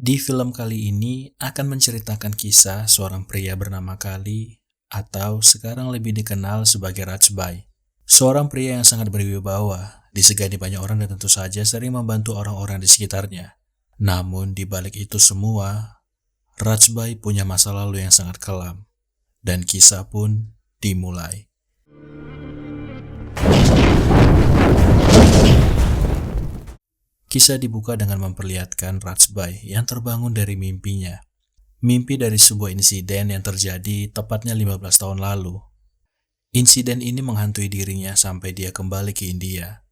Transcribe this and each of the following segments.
Di film kali ini akan menceritakan kisah seorang pria bernama Kali atau sekarang lebih dikenal sebagai Rajbai. Seorang pria yang sangat berwibawa, disegani banyak orang dan tentu saja sering membantu orang-orang di sekitarnya. Namun di balik itu semua, Rajbai punya masa lalu yang sangat kelam dan kisah pun dimulai. Kisah dibuka dengan memperlihatkan Rajbai yang terbangun dari mimpinya. Mimpi dari sebuah insiden yang terjadi tepatnya 15 tahun lalu. Insiden ini menghantui dirinya sampai dia kembali ke India.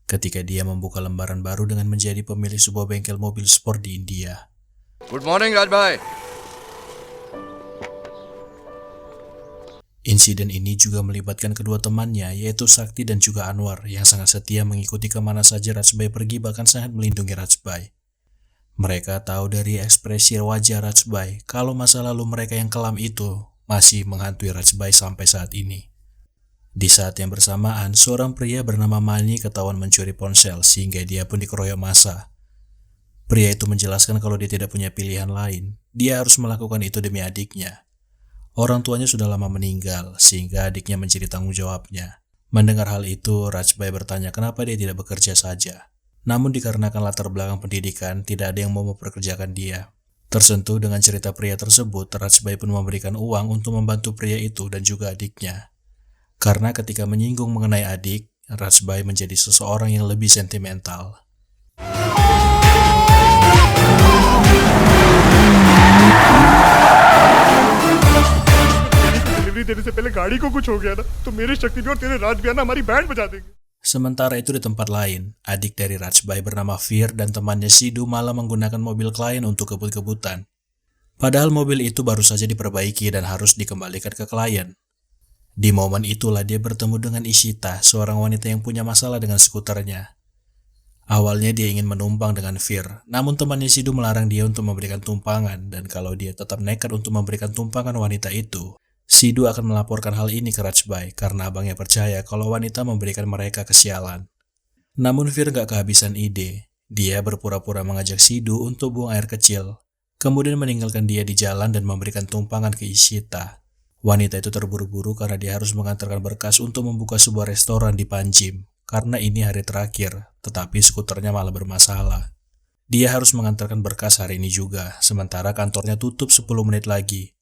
Ketika dia membuka lembaran baru dengan menjadi pemilik sebuah bengkel mobil sport di India. Good morning, Rajbai. Insiden ini juga melibatkan kedua temannya, yaitu Sakti dan juga Anwar, yang sangat setia mengikuti kemana saja Rajbai pergi, bahkan sangat melindungi Rajbai. Mereka tahu dari ekspresi wajah Rajbai kalau masa lalu mereka yang kelam itu masih menghantui Rajbai sampai saat ini. Di saat yang bersamaan, seorang pria bernama Mani ketahuan mencuri ponsel sehingga dia pun dikeroyok massa. Pria itu menjelaskan kalau dia tidak punya pilihan lain, dia harus melakukan itu demi adiknya. Orang tuanya sudah lama meninggal, sehingga adiknya menjadi tanggung jawabnya. Mendengar hal itu, Rajbai bertanya kenapa dia tidak bekerja saja. Namun dikarenakan latar belakang pendidikan, tidak ada yang mau mempekerjakan dia. Tersentuh dengan cerita pria tersebut, Rajbai pun memberikan uang untuk membantu pria itu dan juga adiknya. Karena ketika menyinggung mengenai adik, Rajbai menjadi seseorang yang lebih sentimental. देने से पहले गाड़ी को कुछ हो गया ना तो मेरे शक्ति भी और तेरे राज भी ना हमारी बैंड बजा देंगे. Sementara itu di tempat lain, adik dari Rajbai bernama Fir dan temannya Sidhu malah menggunakan mobil klien untuk kebut-kebutan. Padahal mobil itu baru saja diperbaiki dan harus dikembalikan ke klien. Di momen itulah dia bertemu dengan Ishita, seorang wanita yang punya masalah dengan skuternya. Awalnya dia ingin menumpang dengan Fir, namun temannya Sidhu melarang dia untuk memberikan tumpangan, dan kalau dia tetap nekat untuk memberikan tumpangan wanita itu, Sidhu akan melaporkan hal ini ke Rajbai karena abangnya percaya kalau wanita memberikan mereka kesialan. Namun Fir gak kehabisan ide. Dia berpura-pura mengajak Sidhu untuk buang air kecil, kemudian meninggalkan dia di jalan dan memberikan tumpangan ke Ishita. Wanita itu terburu-buru karena dia harus mengantarkan berkas untuk membuka sebuah restoran di Panjim, karena ini hari terakhir, tetapi skuternya malah bermasalah. Dia harus mengantarkan berkas hari ini juga, sementara kantornya tutup 10 menit lagi.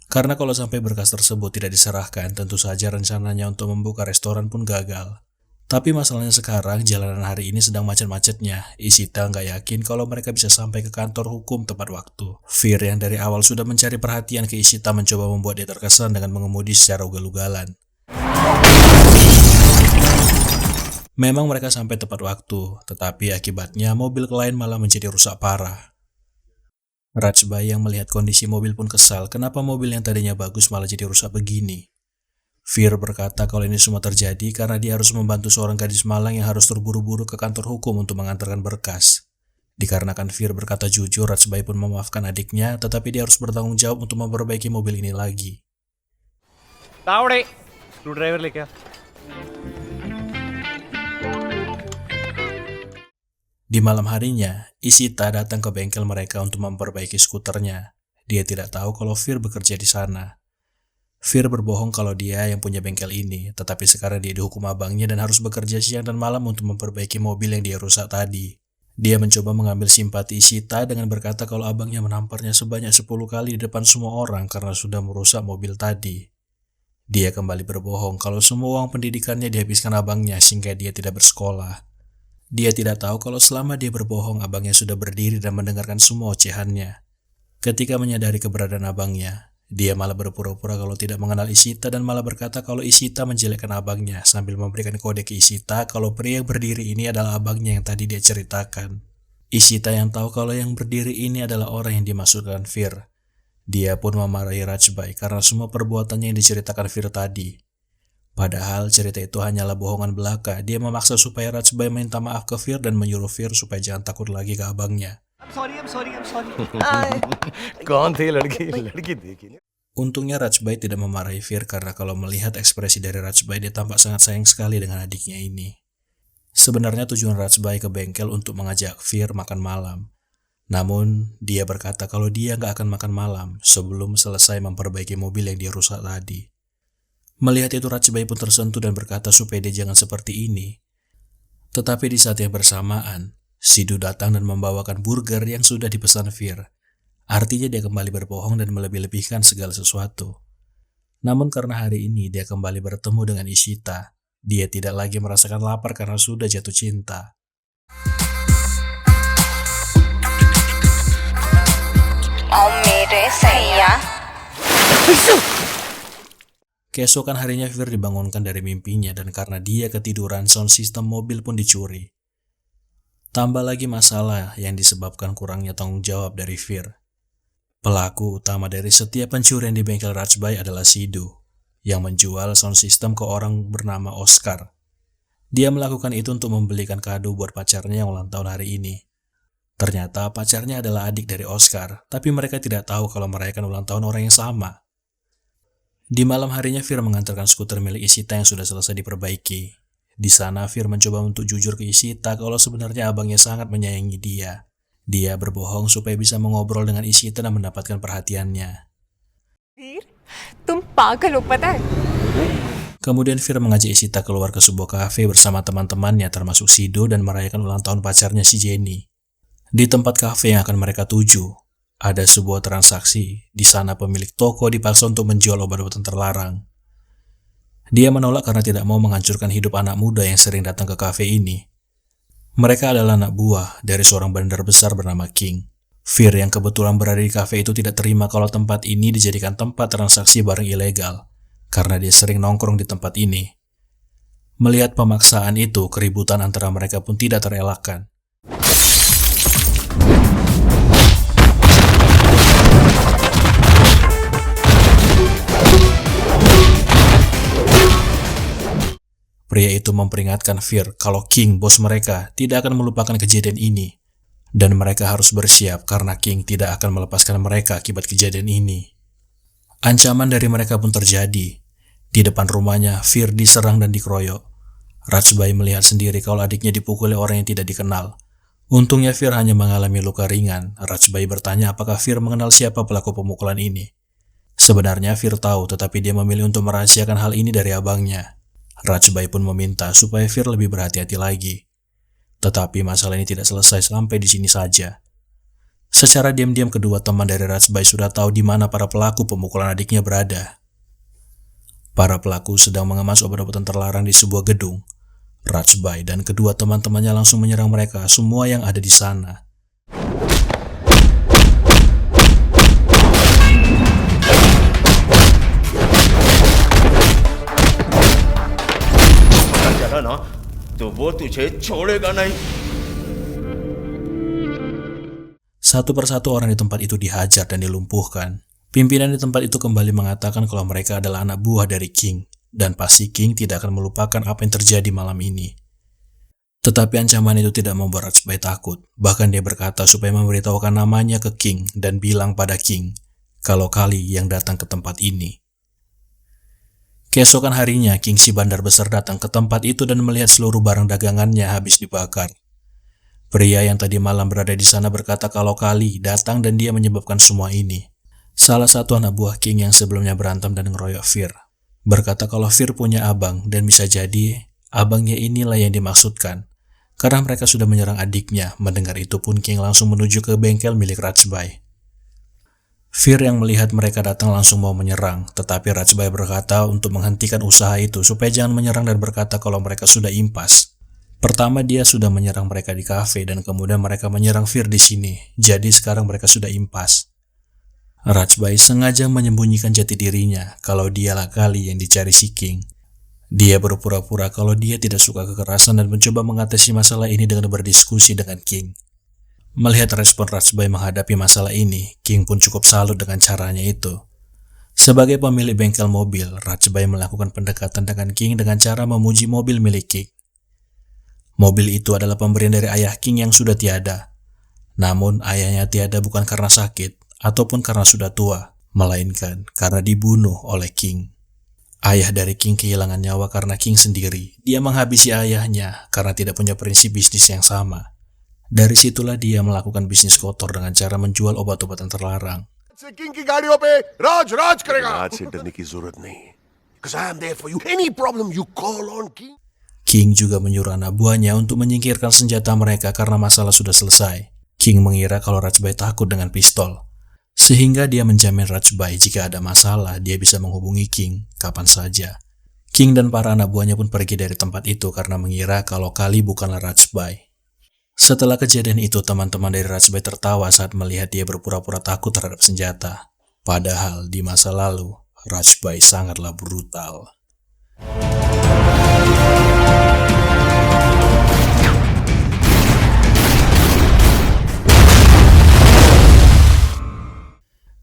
Karena kalau sampai berkas tersebut tidak diserahkan, tentu saja rencananya untuk membuka restoran pun gagal. Tapi masalahnya sekarang, jalanan hari ini sedang macet-macetnya. Ishita nggak yakin kalau mereka bisa sampai ke kantor hukum tepat waktu. Fir yang dari awal sudah mencari perhatian ke Ishita mencoba membuat dia terkesan dengan mengemudi secara ugal-ugalan. Memang mereka sampai tepat waktu, tetapi akibatnya mobil klien malah menjadi rusak parah. Rajbai yang melihat kondisi mobil pun kesal, kenapa mobil yang tadinya bagus malah jadi rusak begini. Fir berkata kalau ini semua terjadi karena dia harus membantu seorang gadis malang yang harus terburu-buru ke kantor hukum untuk mengantarkan berkas. Dikarenakan Fir berkata jujur, Rajbai pun memaafkan adiknya, tetapi dia harus bertanggung jawab untuk memperbaiki mobil ini lagi. Tahu screwdriver लेके आ. Di malam harinya, Ishita datang ke bengkel mereka untuk memperbaiki skuternya. Dia tidak tahu kalau Fir bekerja di sana. Fir berbohong kalau dia yang punya bengkel ini, tetapi sekarang dia dihukum abangnya dan harus bekerja siang dan malam untuk memperbaiki mobil yang dia rusak tadi. Dia mencoba mengambil simpati Ishita dengan berkata kalau abangnya menamparnya sebanyak 10 kali di depan semua orang karena sudah merusak mobil tadi. Dia kembali berbohong kalau semua uang pendidikannya dihabiskan abangnya sehingga dia tidak bersekolah. Dia tidak tahu kalau selama dia berbohong, abangnya sudah berdiri dan mendengarkan semua ocehannya. Ketika menyadari keberadaan abangnya, dia malah berpura-pura kalau tidak mengenal Ishita dan malah berkata kalau Ishita menjelekkan abangnya sambil memberikan kode ke Ishita kalau pria yang berdiri ini adalah abangnya yang tadi dia ceritakan. Ishita yang tahu kalau yang berdiri ini adalah orang yang dimaksudkan Fir. Dia pun memarahi Rajbai karena semua perbuatannya yang diceritakan Fir tadi. Padahal cerita itu hanyalah bohongan belaka. Dia memaksa supaya Rajbai minta maaf ke Fir dan menyuruh Fir supaya jangan takut lagi ke abangnya. I'm sorry. कौन थी लड़की देखी. Untungnya Rajbai tidak memarahi Fir karena kalau melihat ekspresi dari Rajbai dia tampak sangat sayang sekali dengan adiknya ini. Sebenarnya tujuan Rajbai ke bengkel untuk mengajak Fir makan malam. Namun, dia berkata kalau dia nggak akan makan malam sebelum selesai memperbaiki mobil yang dia rusak tadi. Melihat itu, Rajbai pun tersentuh dan berkata supaya dia jangan seperti ini. Tetapi di saat yang bersamaan, Sidhu datang dan membawakan burger yang sudah dipesan Fir. Artinya dia kembali berbohong dan melebih-lebihkan segala sesuatu. Namun karena hari ini dia kembali bertemu dengan Ishita, dia tidak lagi merasakan lapar karena sudah jatuh cinta. Keesokan harinya Fir dibangunkan dari mimpinya dan karena dia ketiduran, sound system mobil pun dicuri. Tambah lagi masalah yang disebabkan kurangnya tanggung jawab dari Fir. Pelaku utama dari setiap pencurian di bengkel Rajbai adalah Sidhu, yang menjual sound system ke orang bernama Oscar. Dia melakukan itu untuk membelikan kado buat pacarnya yang ulang tahun hari ini. Ternyata pacarnya adalah adik dari Oscar, tapi mereka tidak tahu kalau merayakan ulang tahun orang yang sama. Di malam harinya Fir mengantarkan skuter milik Ishita yang sudah selesai diperbaiki. Di sana Fir mencoba untuk jujur ke Ishita kalau sebenarnya abangnya sangat menyayangi dia. Dia berbohong supaya bisa mengobrol dengan Ishita dan mendapatkan perhatiannya. वीर, तुम पागल हो पता है? Kemudian Fir mengajak Ishita keluar ke sebuah kafe bersama teman-temannya termasuk Sidhu dan merayakan ulang tahun pacarnya si Jenny. Di tempat kafe yang akan mereka tuju, ada sebuah transaksi. Di sana pemilik toko dipaksa untuk menjual obat-obatan terlarang. Dia menolak karena tidak mau menghancurkan hidup anak muda yang sering datang ke kafe ini. Mereka adalah anak buah dari seorang bandar besar bernama King. Fir yang kebetulan berada di kafe itu tidak terima kalau tempat ini dijadikan tempat transaksi barang ilegal, karena dia sering nongkrong di tempat ini. Melihat pemaksaan itu, keributan antara mereka pun tidak terelakkan. Pria itu memperingatkan Fir kalau King, bos mereka, tidak akan melupakan kejadian ini. Dan mereka harus bersiap karena King tidak akan melepaskan mereka akibat kejadian ini. Ancaman dari mereka pun terjadi. Di depan rumahnya, Fir diserang dan dikeroyok. Rajbai melihat sendiri kalau adiknya dipukuli orang yang tidak dikenal. Untungnya Fir hanya mengalami luka ringan. Rajbai bertanya apakah Fir mengenal siapa pelaku pemukulan ini. Sebenarnya Fir tahu, tetapi dia memilih untuk merahasiakan hal ini dari abangnya. Rajbai pun meminta supaya Fir lebih berhati-hati lagi. Tetapi masalah ini tidak selesai sampai di sini saja. Secara diam-diam kedua teman dari Rajbai sudah tahu di mana para pelaku pemukulan adiknya berada. Para pelaku sedang mengemas obat-obatan terlarang di sebuah gedung. Rajbai dan kedua teman-temannya langsung menyerang mereka semua yang ada di sana. ना तो वो तुझे छोड़ेगा नहीं. Satu persatu orang di tempat itu dihajar dan dilumpuhkan. Pimpinan di tempat itu kembali mengatakan kalau mereka adalah anak buah dari King, dan pasti King tidak akan melupakan apa yang terjadi malam ini. Tetapi ancaman itu tidak membuat Rajbai takut. Bahkan dia berkata supaya memberitahukan namanya ke King dan bilang pada King kalau Kali yang datang ke tempat ini. Keesokan harinya, King si bandar besar datang ke tempat itu dan melihat seluruh barang dagangannya habis dibakar. Pria yang tadi malam berada di sana berkata kalau Kali datang dan dia menyebabkan semua ini. Salah satu anak buah King yang sebelumnya berantem dan ngeroyok Fir berkata kalau Fir punya abang dan bisa jadi abangnya inilah yang dimaksudkan. Karena mereka sudah menyerang adiknya, mendengar itu pun King langsung menuju ke bengkel milik Rajbai. Fir yang melihat mereka datang langsung mau menyerang, tetapi Rajbai berkata untuk menghentikan usaha itu supaya jangan menyerang dan berkata kalau mereka sudah impas. Pertama dia sudah menyerang mereka di kafe dan kemudian mereka menyerang Fir di sini, jadi sekarang mereka sudah impas. Rajbai sengaja menyembunyikan jati dirinya kalau dialah Kali yang dicari si King. Dia berpura-pura kalau dia tidak suka kekerasan dan mencoba mengatasi masalah ini dengan berdiskusi dengan King. Melihat respon Rajbai menghadapi masalah ini, King pun cukup salut dengan caranya itu. Sebagai pemilik bengkel mobil, Rajbai melakukan pendekatan dengan King dengan cara memuji mobil milik King. Mobil itu adalah pemberian dari ayah King yang sudah tiada. Namun ayahnya tiada bukan karena sakit ataupun karena sudah tua, melainkan karena dibunuh oleh King. Ayah dari King kehilangan nyawa karena King sendiri. Dia menghabisi ayahnya karena tidak punya prinsip bisnis yang sama. Dari situlah dia melakukan bisnis kotor dengan cara menjual obat-obatan terlarang. King की गाड़ियों पे राज राज करेगा आज से डरने की जरूरत नहीं because I am there for you. Any problem you call on King. King juga menyuruh anak buahnya untuk menyingkirkan senjata mereka karena masalah sudah selesai. King mengira kalau Rajbai takut dengan pistol, sehingga dia menjamin Rajbai jika ada masalah dia bisa menghubungi King kapan saja. King dan para anak buahnya pun pergi dari tempat itu karena mengira kalau Kali bukanlah Rajbai. Setelah kejadian itu, teman-teman dari Rajbai tertawa saat melihat dia berpura-pura takut terhadap senjata. Padahal di masa lalu, Rajbai sangatlah brutal.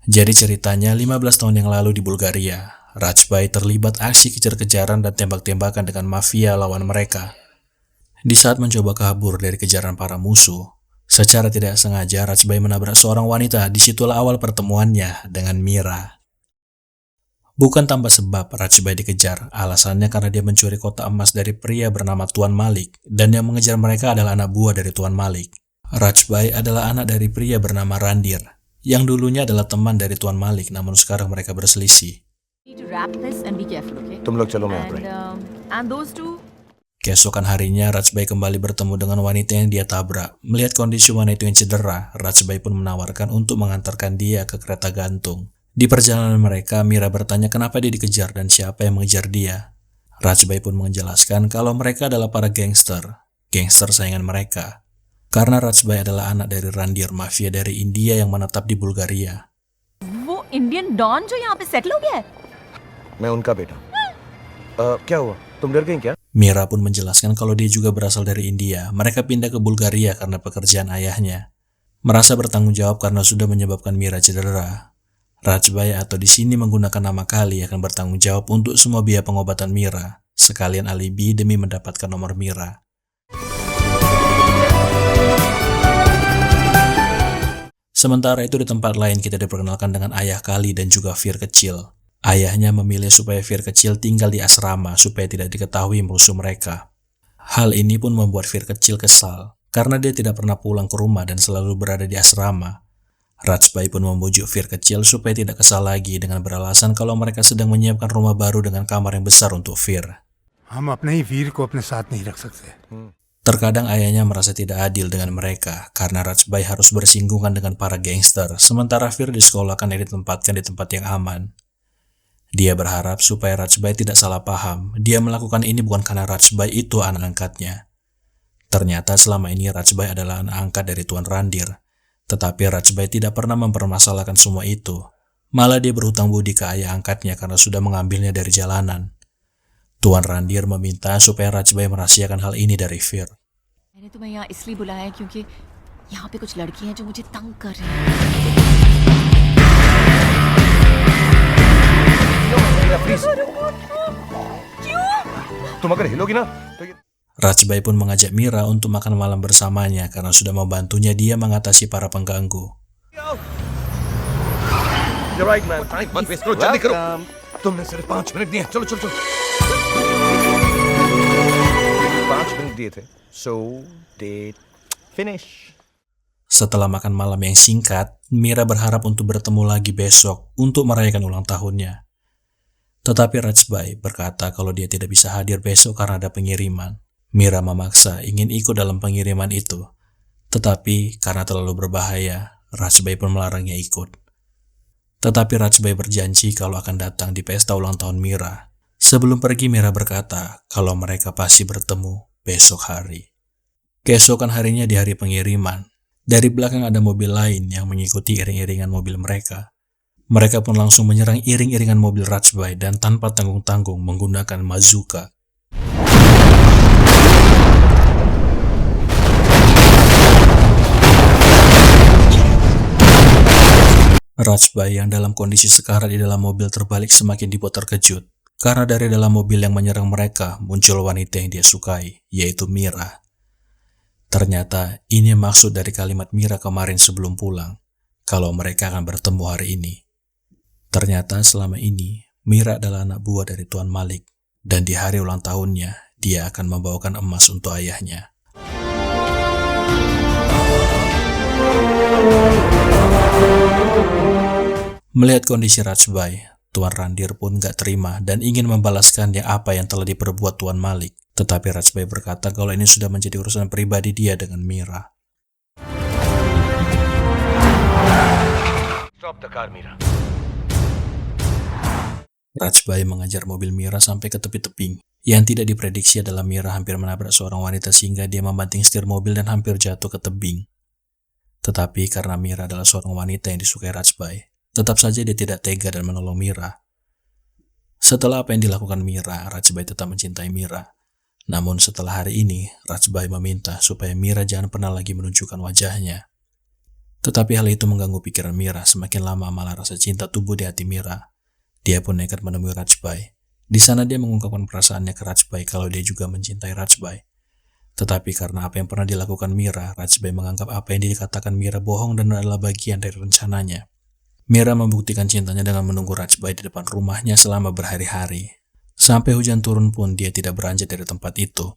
Jadi ceritanya 15 tahun yang lalu di Bulgaria, Rajbai terlibat aksi kejar-kejaran dan tembak-tembakan dengan mafia lawan mereka. Di saat mencoba kabur dari kejaran para musuh, secara tidak sengaja Rajbai menabrak seorang wanita. Disitulah awal pertemuannya dengan Mira. Bukan tanpa sebab Rajbai dikejar, alasannya karena dia mencuri kotak emas dari pria bernama Tuan Malik, dan yang mengejar mereka adalah anak buah dari Tuan Malik. Rajbai adalah anak dari pria bernama Randir, yang dulunya adalah teman dari Tuan Malik, namun sekarang mereka berselisih. तुम लोग चलो मैं Keesokan harinya, Rajbai kembali bertemu dengan wanita yang dia tabrak. Melihat kondisi wanita yang cedera, Rajbai pun menawarkan untuk mengantarkan dia ke kereta gantung. Di perjalanan mereka, Mira bertanya kenapa dia dikejar dan siapa yang mengejar dia. Rajbai pun menjelaskan kalau mereka adalah para gangster saingan mereka. Karena Rajbai adalah anak dari Randir, mafia dari India yang menetap di Bulgaria. वो Indian don जो यहाँ पे सेटल हो गया है? मैं उनका बेटा क्या हुआ तुम डर गई क्या Mira pun menjelaskan kalau dia juga berasal dari India. Mereka pindah ke Bulgaria karena pekerjaan ayahnya. Merasa bertanggung jawab karena sudah menyebabkan Mira cedera. Rajbai atau di sini menggunakan nama Kali akan bertanggung jawab untuk semua biaya pengobatan Mira, sekalian alibi demi mendapatkan nomor Mira. Sementara itu di tempat lain kita diperkenalkan dengan ayah Kali dan juga Fir kecil. Ayahnya memilih supaya Fir kecil tinggal di asrama supaya tidak diketahui musuh mereka. Hal ini pun membuat Fir kecil kesal, karena dia tidak pernah pulang ke rumah dan selalu berada di asrama. Rajbai pun membujuk Fir kecil supaya tidak kesal lagi dengan beralasan kalau mereka sedang menyiapkan rumah baru dengan kamar yang besar untuk Fir. हम अपने ही वीर को अपने साथ नहीं रख सकते Terkadang ayahnya merasa tidak adil dengan mereka karena Rajbai harus bersinggungan dengan para gangster, sementara Fir disekolahkan dan ditempatkan di tempat yang aman. Dia berharap supaya Rajbai tidak salah paham. Dia melakukan ini bukan karena Rajbai itu anak angkatnya. Ternyata selama ini Rajbai adalah anak angkat dari Tuan Randir. Tetapi Rajbai tidak pernah mempermasalahkan semua itu. Malah dia berhutang budi ke ayah angkatnya karena sudah mengambilnya dari jalanan. Tuan Randir meminta supaya Rajbai merahasiakan hal ini dari Fir. मैंने तुम्हें यहाँ इसलिए बुलाया है क्योंकि यहाँ पे कुछ लड़की हैं जो मुझे तंग कर रही हैं। तुम अगर हिलोगी ना तो ये Rajbai pun mengajak Mira untuk makan malam bersamanya karena sudah membantunya dia mengatasi para pengganggu. You're right, man. मत वेस्ट करो जल्दी करो तुमने सिर्फ 5 मिनट दिए चलो चलो चलो 5 मिनट दिए थे so date finish Setelah makan malam yang singkat, Mira berharap untuk bertemu lagi besok untuk merayakan ulang tahunnya. Tetapi Rajbai berkata kalau dia tidak bisa hadir besok karena ada pengiriman. Mira memaksa ingin ikut dalam pengiriman itu. Tetapi karena terlalu berbahaya, Rajbai pun melarangnya ikut. Tetapi Rajbai berjanji kalau akan datang di pesta ulang tahun Mira. Sebelum pergi, Mira berkata kalau mereka pasti bertemu besok hari. Keesokan harinya di hari pengiriman, dari belakang ada mobil lain yang mengikuti iring-iringan mobil mereka. Mereka pun langsung menyerang iring-iringan mobil Rajbai dan tanpa tanggung-tanggung menggunakan bazooka. Rajbai yang dalam kondisi sekarat di dalam mobil terbalik semakin dibuat terkejut. Karena dari dalam mobil yang menyerang mereka muncul wanita yang dia sukai, yaitu Mira. Ternyata ini maksud dari kalimat Mira kemarin sebelum pulang, kalau mereka akan bertemu hari ini. Ternyata selama ini Mira adalah anak buah dari Tuan Malik, dan di hari ulang tahunnya dia akan membawakan emas untuk ayahnya. Melihat kondisi Rajbai, Tuan Randir pun gak terima dan ingin membalaskannya apa yang telah diperbuat Tuan Malik. Tetapi Rajbai berkata kalau ini sudah menjadi urusan pribadi dia dengan Mira. Stop the car, Mira. Rajbai mengajar mobil Mira sampai ke tepi tebing. Yang tidak diprediksi adalah Mira hampir menabrak seorang wanita sehingga dia membanting setir mobil dan hampir jatuh ke tebing. Tetapi karena Mira adalah seorang wanita yang disukai Rajbai, tetap saja dia tidak tega dan menolong Mira. Setelah apa yang dilakukan Mira, Rajbai tetap mencintai Mira. Namun setelah hari ini, Rajbai meminta supaya Mira jangan pernah lagi menunjukkan wajahnya. Tetapi hal itu mengganggu pikiran Mira. Semakin lama malah rasa cinta tumbuh di hati Mira. Dia pun nekat menemui Rajbai. Di sana dia mengungkapkan perasaannya ke Rajbai kalau dia juga mencintai Rajbai. Tetapi karena apa yang pernah dilakukan Mira, Rajbai menganggap apa yang dikatakan Mira bohong dan adalah bagian dari rencananya. Mira membuktikan cintanya dengan menunggu Rajbai di depan rumahnya selama berhari-hari. Sampai hujan turun pun dia tidak beranjak dari tempat itu.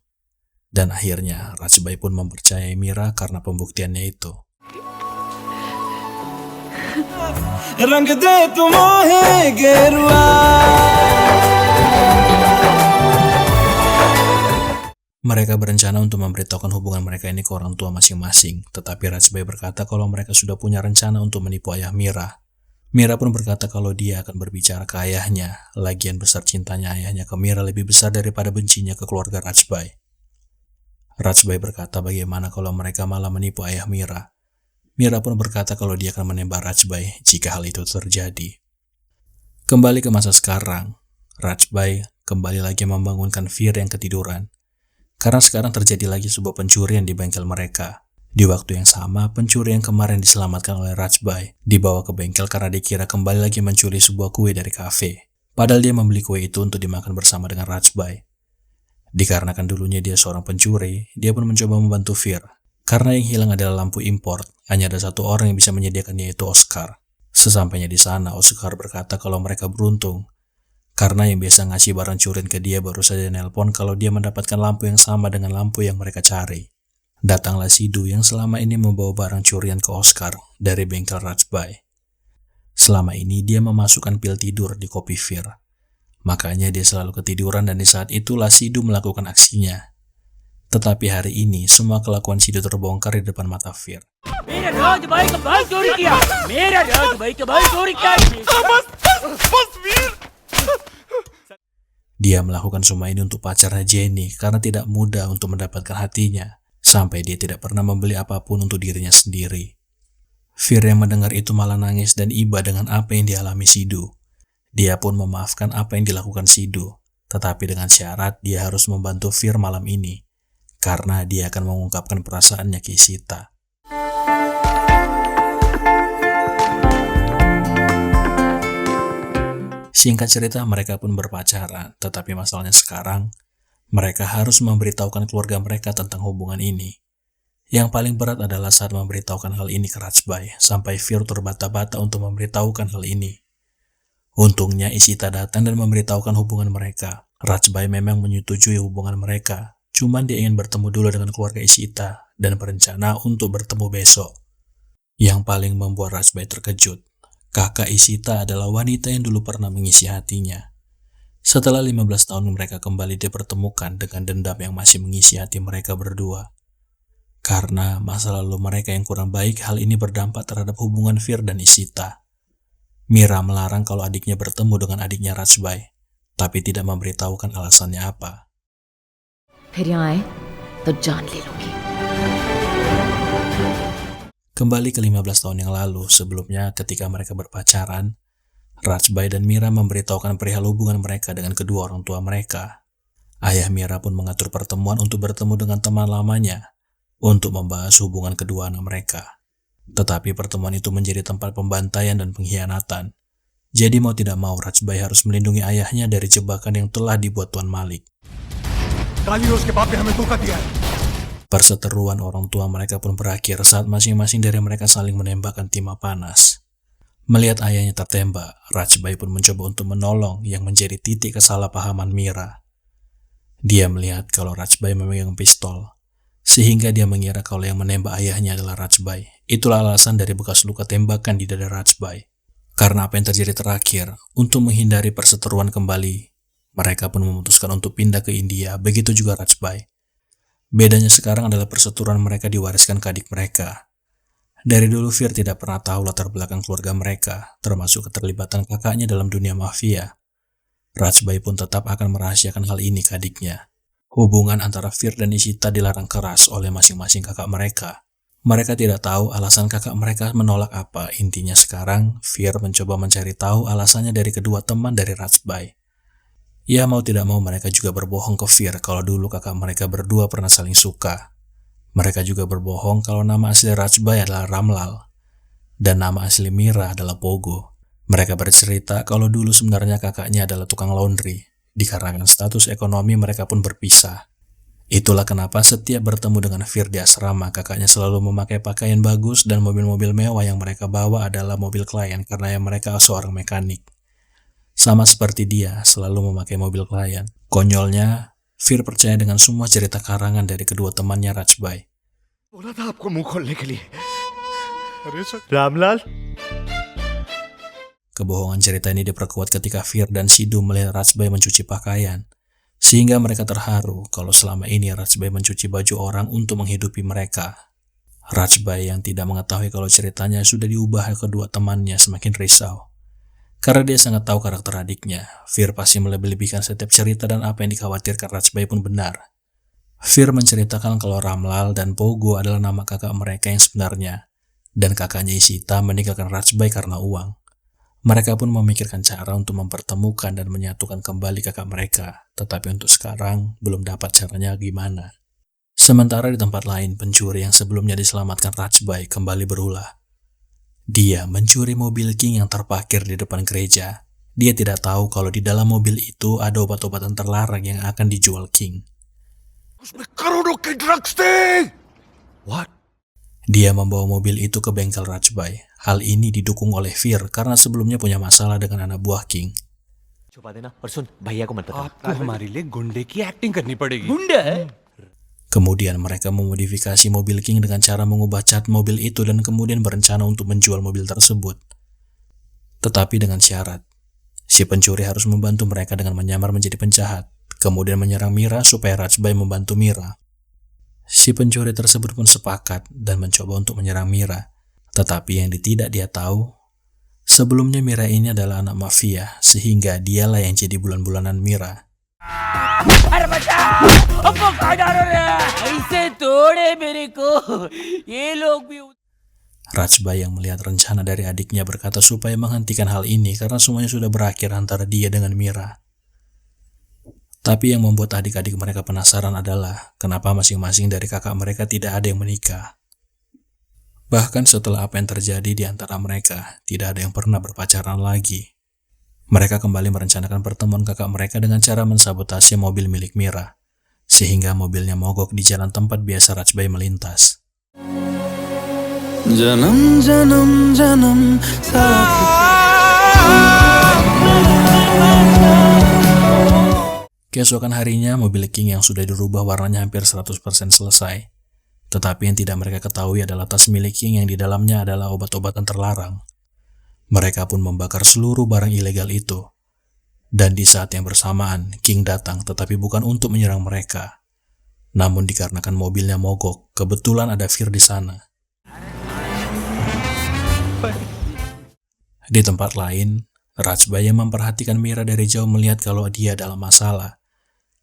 Dan akhirnya Rajbai pun mempercayai Mira karena pembuktiannya itu. Mereka berencana untuk memberitahukan hubungan mereka ini ke orang tua masing-masing. Tetapi Rajbai berkata kalau mereka sudah punya rencana untuk menipu ayah Mira. Mira pun berkata kalau dia akan berbicara ke ayahnya. Lagian besar cintanya ayahnya ke Mira lebih besar daripada bencinya ke keluarga Rajbai. Rajbai berkata bagaimana kalau mereka malah menipu ayah Mira. Mira pun berkata kalau dia akan menembak Rajbai jika hal itu terjadi. Kembali ke masa sekarang, Rajbai kembali lagi membangunkan Fir yang ketiduran. Karena sekarang terjadi lagi sebuah pencurian di bengkel mereka. Di waktu yang sama, pencuri yang kemarin diselamatkan oleh Rajbai dibawa ke bengkel karena dikira kembali lagi mencuri sebuah kue dari kafe. Padahal dia membeli kue itu untuk dimakan bersama dengan Rajbai. Dikarenakan dulunya dia seorang pencuri, dia pun mencoba membantu Fir. Karena yang hilang adalah lampu import, hanya ada satu orang yang bisa menyediakannya, yaitu Oscar. Sesampainya di sana, Oscar berkata kalau mereka beruntung. Karena yang biasa ngasih barang curian ke dia baru saja nelpon kalau dia mendapatkan lampu yang sama dengan lampu yang mereka cari. Datanglah Sidhu yang selama ini membawa barang curian ke Oscar dari bengkel Rajbai. Selama ini dia memasukkan pil tidur di kopi Fir. Makanya dia selalu ketiduran dan di saat itulah Sidhu melakukan aksinya. Tetapi hari ini semua kelakuan Sidhu terbongkar di depan mata Fir. Dia melakukan semua ini untuk pacarnya Jenny karena tidak mudah untuk mendapatkan hatinya. Sampai dia tidak pernah membeli apapun untuk dirinya sendiri. Fir yang mendengar itu malah nangis dan iba dengan apa yang dialami Sidhu. Dia pun memaafkan apa yang dilakukan Sidhu, tetapi dengan syarat dia harus membantu Fir malam ini, karena dia akan mengungkapkan perasaannya ke Isita. Singkat cerita, mereka pun berpacaran, tetapi masalahnya sekarang, mereka harus memberitahukan keluarga mereka tentang hubungan ini. Yang paling berat adalah saat memberitahukan hal ini ke Rajbai, sampai Fir terbata-bata untuk memberitahukan hal ini. Untungnya Isita datang dan memberitahukan hubungan mereka. Rajbai memang menyetujui hubungan mereka, cuman dia ingin bertemu dulu dengan keluarga Isita dan berencana untuk bertemu besok. Yang paling membuat Rajbai terkejut, kakak Isita adalah wanita yang dulu pernah mengisi hatinya. Setelah 15 tahun mereka kembali dipertemukan dengan dendam yang masih mengisi hati mereka berdua. Karena masa lalu mereka yang kurang baik, hal ini berdampak terhadap hubungan Fir dan Isita. Mira melarang kalau adiknya bertemu dengan adiknya Rajbai, tapi tidak memberitahukan alasannya apa. फिर यहाँ आए तो जान ले लूंगी. Kembali ke 15 tahun yang lalu, sebelumnya ketika mereka berpacaran, Rajbai dan Mira memberitahukan perihal hubungan mereka dengan kedua orang tua mereka. Ayah Mira pun mengatur pertemuan untuk bertemu dengan teman lamanya untuk membahas hubungan kedua anak mereka. Tetapi pertemuan itu menjadi tempat pembantaian dan pengkhianatan. Jadi mau tidak mau Rajbai harus melindungi ayahnya dari jebakan yang telah dibuat Tuan Malik. Perseteruan orang tua mereka pun berakhir saat masing-masing dari mereka saling menembakkan timah panas. Melihat ayahnya tertembak, Rajbai pun mencoba untuk menolong yang menjadi titik kesalahpahaman Mira. Dia melihat kalau Rajbai memegang pistol. sehingga dia mengira kalau yang menembak ayahnya adalah Rajbai. Itulah alasan dari bekas luka tembakan di dada Rajbai. Karena apa yang terjadi terakhir, untuk menghindari perseteruan kembali, mereka pun memutuskan untuk pindah ke India, begitu juga Rajbai. Bedanya sekarang adalah perseteruan mereka diwariskan ke adik mereka. Dari dulu Fir tidak pernah tahu latar belakang keluarga mereka, termasuk keterlibatan kakaknya dalam dunia mafia. Rajbai pun tetap akan merahasiakan hal ini ke adiknya. Hubungan antara Fir dan Ishita dilarang keras oleh masing-masing kakak mereka. Mereka tidak tahu alasan kakak mereka menolak apa. Intinya sekarang, Fir mencoba mencari tahu alasannya dari kedua teman dari Rajbai. Ya mau tidak mau mereka juga berbohong ke Fir kalau dulu kakak mereka berdua pernah saling suka. Mereka juga berbohong kalau nama asli Rajbai adalah Ramlal. Dan nama asli Mira adalah Pogo. Mereka bercerita kalau dulu sebenarnya kakaknya adalah tukang laundry. Dikarenakan status ekonomi mereka pun berpisah. Itulah kenapa setiap bertemu dengan Fir di asrama, kakaknya selalu memakai pakaian bagus dan mobil-mobil mewah yang mereka bawa adalah mobil klien karena yang mereka seorang mekanik. Sama seperti dia, selalu memakai mobil klien. Konyolnya, Fir percaya dengan semua cerita karangan dari kedua temannya Rajbai. बोला था आपको मुंह खोलने के लिए अरे सर Ramlal Kebohongan cerita ini diperkuat ketika Fir dan Sidhu melihat Rajbai mencuci pakaian. Sehingga mereka terharu kalau selama ini Rajbai mencuci baju orang untuk menghidupi mereka. Rajbai yang tidak mengetahui kalau ceritanya sudah diubah kedua temannya semakin risau. Karena dia sangat tahu karakter adiknya, Fir pasti melebih-lebihkan setiap cerita dan apa yang dikhawatirkan Rajbai pun benar. Fir menceritakan kalau Ramlal dan Pogo adalah nama kakak mereka yang sebenarnya, dan kakaknya Ishita meninggalkan Rajbai karena uang. Mereka pun memikirkan cara untuk mempertemukan dan menyatukan kembali kakak mereka, tetapi untuk sekarang belum dapat caranya gimana. Sementara di tempat lain, pencuri yang sebelumnya diselamatkan Rajbai kembali berulah. Dia mencuri mobil King yang terparkir di depan gereja. Dia tidak tahu kalau di dalam mobil itu ada obat-obatan terlarang yang akan dijual King. उसमें करोड़ों के ड्रग्स थे। What? Dia membawa mobil itu ke bengkel Rajbai. Hal ini didukung oleh Fir karena sebelumnya punya masalah dengan anak buah King. छुपा देना और सुन भैया को मत बता आपको हमारे लिए गुंडे की एक्टिंग करनी पड़ेगी। Kemudian mereka memodifikasi mobil King dengan cara mengubah cat mobil itu dan kemudian berencana untuk menjual mobil tersebut. Tetapi dengan syarat, si pencuri harus membantu mereka dengan menyamar menjadi penjahat, kemudian menyerang Mira supaya Rajbai membantu Mira. Si pencuri tersebut pun sepakat dan mencoba untuk menyerang Mira. Tetapi yang tidak dia tahu, sebelumnya Mira ini adalah anak mafia, sehingga dialah yang jadi bulan-bulanan Mira. Rajbai yang melihat rencana dari adiknya berkata supaya menghentikan hal ini karena semuanya sudah berakhir antara dia dengan Mira. Tapi yang membuat adik-adik mereka penasaran adalah kenapa masing-masing dari kakak mereka tidak ada yang menikah. Bahkan setelah apa yang terjadi di antara mereka, tidak ada yang pernah berpacaran lagi. Mereka kembali merencanakan pertemuan kakak mereka dengan cara mensabotase mobil milik Mira, sehingga mobilnya mogok di jalan tempat biasa Rajbai melintas. जन्म जन्म जन्म साथ Keesokan harinya, mobil King yang sudah dirubah warnanya hampir 100% selesai. Tetapi yang tidak mereka ketahui adalah tas milik King yang di dalamnya adalah obat-obatan terlarang. Mereka pun membakar seluruh barang ilegal itu. Dan di saat yang bersamaan, King datang tetapi bukan untuk menyerang mereka. Namun dikarenakan mobilnya mogok, kebetulan ada Fir di sana. Di tempat lain, Rajbai yang memperhatikan Mira dari jauh melihat kalau dia dalam masalah.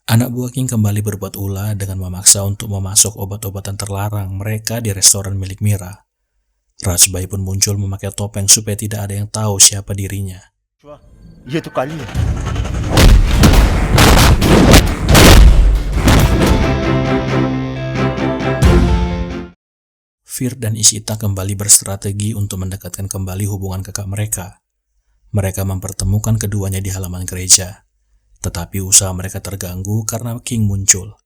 Anak buah King kembali berbuat ulah dengan memaksa untuk memasuk obat-obatan terlarang mereka di restoran milik Mira. Rajbai pun muncul memakai topeng supaya tidak ada yang tahu siapa dirinya. ये तो काली है। Fir dan Ishita kembali berstrategi untuk mendekatkan kembali hubungan kakak mereka. Mereka mempertemukan keduanya di halaman gereja. Tetapi usaha mereka terganggu karena King muncul.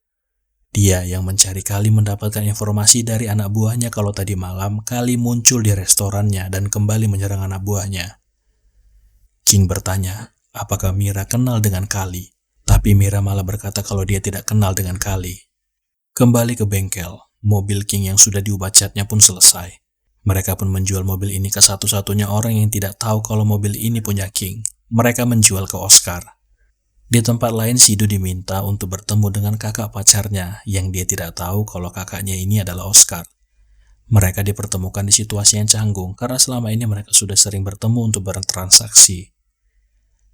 Dia yang mencari Kali mendapatkan informasi dari anak buahnya kalau tadi malam Kali muncul di restorannya dan kembali menyerang anak buahnya. King bertanya, apakah Mira kenal dengan Kali? Tapi Mira malah berkata kalau dia tidak kenal dengan Kali. Kembali ke bengkel, mobil King yang sudah diubah catnya pun selesai. Mereka pun menjual mobil ini ke satu-satunya orang yang tidak tahu kalau mobil ini punya King. Mereka menjual ke Oscar. Di tempat lain, Sidu diminta untuk bertemu dengan kakak pacarnya yang dia tidak tahu kalau kakaknya ini adalah Oscar. Mereka dipertemukan di situasi yang canggung karena selama ini mereka sudah sering bertemu untuk bertransaksi.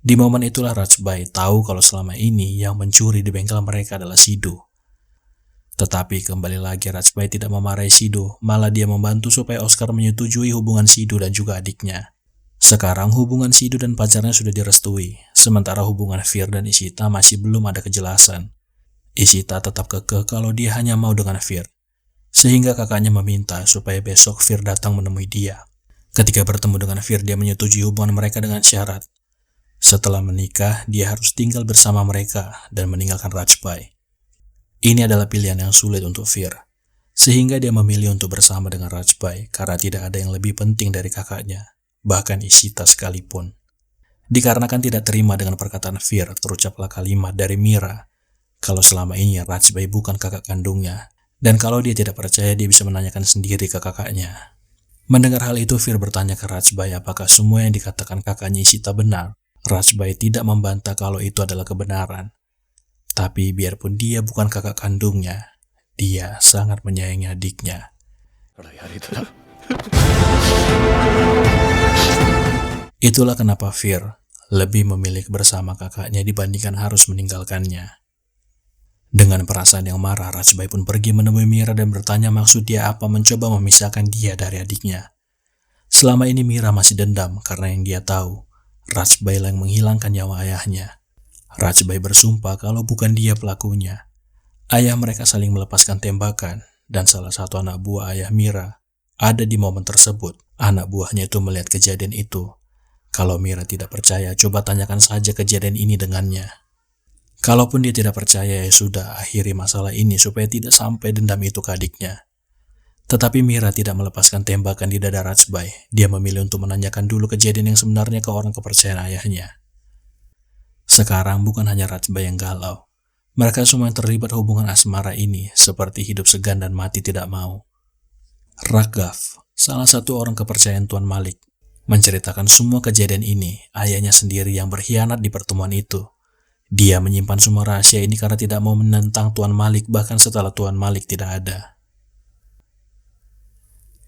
Di momen itulah Rajbai tahu kalau selama ini yang mencuri di bengkel mereka adalah Sidu. Tetapi kembali lagi Rajbai tidak memarahi Sidu, malah dia membantu supaya Oscar menyetujui hubungan Sidu dan juga adiknya. Sekarang hubungan Sidu dan pacarnya sudah direstui, sementara hubungan Fir dan Ishita masih belum ada kejelasan. Ishita tetap kekeh kalau dia hanya mau dengan Fir, sehingga kakaknya meminta supaya besok Fir datang menemui dia. Ketika bertemu dengan Fir, dia menyetujui hubungan mereka dengan syarat. Setelah menikah, dia harus tinggal bersama mereka dan meninggalkan Rajbai. Ini adalah pilihan yang sulit untuk Fir, sehingga dia memilih untuk bersama dengan Rajbai karena tidak ada yang lebih penting dari kakaknya, bahkan Ishita sekalipun. Dikarenakan tidak terima dengan perkataan Fir, terucaplah kalimat dari Mira, kalau selama ini Rajbai bukan kakak kandungnya, dan kalau dia tidak percaya dia bisa menanyakan sendiri ke kakaknya. Mendengar hal itu, Fir bertanya ke Rajbai apakah semua yang dikatakan kakaknya Ishita benar. Rajbai tidak membantah kalau itu adalah kebenaran. Tapi biarpun dia bukan kakak kandungnya, dia sangat menyayangi adiknya. Itulah kenapa Fir lebih memilih bersama kakaknya dibandingkan harus meninggalkannya. Dengan perasaan yang marah, Rajbai pun pergi menemui Mira dan bertanya maksud dia apa mencoba memisahkan dia dari adiknya. Selama ini Mira masih dendam karena yang dia tahu, Rajbai yang menghilangkan nyawa ayahnya. Rajbai bersumpah kalau bukan dia pelakunya. Ayah mereka saling melepaskan tembakan, dan salah satu anak buah ayah Mira ada di momen tersebut. Anak buahnya itu melihat kejadian itu. Kalau Mira tidak percaya, coba tanyakan saja kejadian ini dengannya. Kalaupun dia tidak percaya, ya sudah, akhiri masalah ini supaya tidak sampai dendam itu ke adiknya. Tetapi Mira tidak melepaskan tembakan di dada Rajbai. Dia memilih untuk menanyakan dulu kejadian yang sebenarnya ke orang kepercayaan ayahnya. Sekarang bukan hanya Rajbai yang galau. Mereka semua yang terlibat hubungan asmara ini seperti hidup segan dan mati tidak mau. Raghav, salah satu orang kepercayaan Tuan Malik, menceritakan semua kejadian ini. Ayahnya sendiri yang berkhianat di pertemuan itu. Dia menyimpan semua rahasia ini karena tidak mau menentang Tuan Malik bahkan setelah Tuan Malik tidak ada.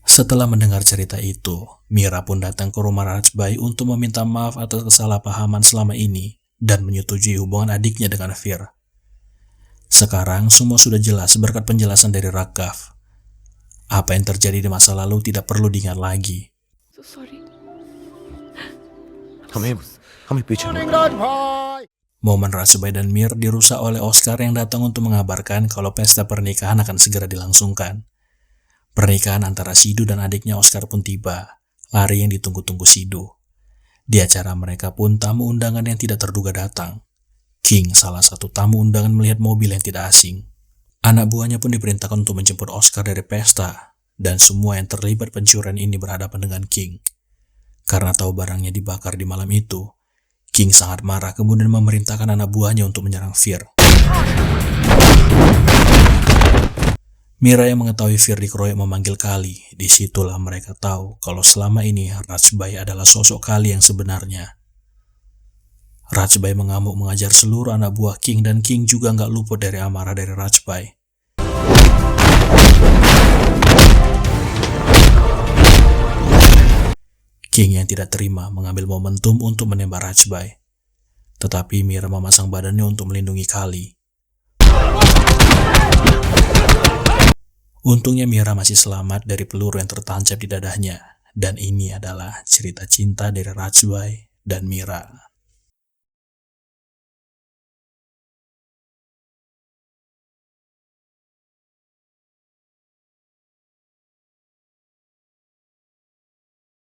Setelah mendengar cerita itu, Mira pun datang ke rumah Rajbai untuk meminta maaf atas kesalahpahaman selama ini dan menyetujui hubungan adiknya dengan Fir. Sekarang semua sudah jelas berkat penjelasan dari Raghav. Apa yang terjadi di masa lalu tidak perlu diingat lagi. So sorry. हमें पीछे Momen Rajbai dan Mir dirusak oleh Oscar yang datang untuk mengabarkan kalau pesta pernikahan akan segera dilangsungkan. Pernikahan antara Sidu dan adiknya Oscar pun tiba, hari yang ditunggu-tunggu Sidu. Di acara mereka pun tamu undangan yang tidak terduga datang. King, salah satu tamu undangan, melihat mobil yang tidak asing. Anak buahnya pun diperintahkan untuk menjemput Oscar dari pesta, dan semua yang terlibat pencurian ini berhadapan dengan King. Karena tahu barangnya dibakar di malam itu, King sangat marah kemudian memerintahkan anak buahnya untuk menyerang Fir. Mira yang mengetahui Fir dikeroyok memanggil Kali. Disitulah mereka tahu kalau selama ini Rajbai adalah sosok Kali yang sebenarnya. Rajbai mengamuk mengajar seluruh anak buah King dan King juga nggak luput dari amarah dari Rajbai. King yang tidak terima mengambil momentum untuk menembak Rajbai. Tetapi Mira memasang badannya untuk melindungi Kali. Untungnya Mira masih selamat dari peluru yang tertancap di dadanya. Dan ini adalah cerita cinta dari Rajbai dan Mira.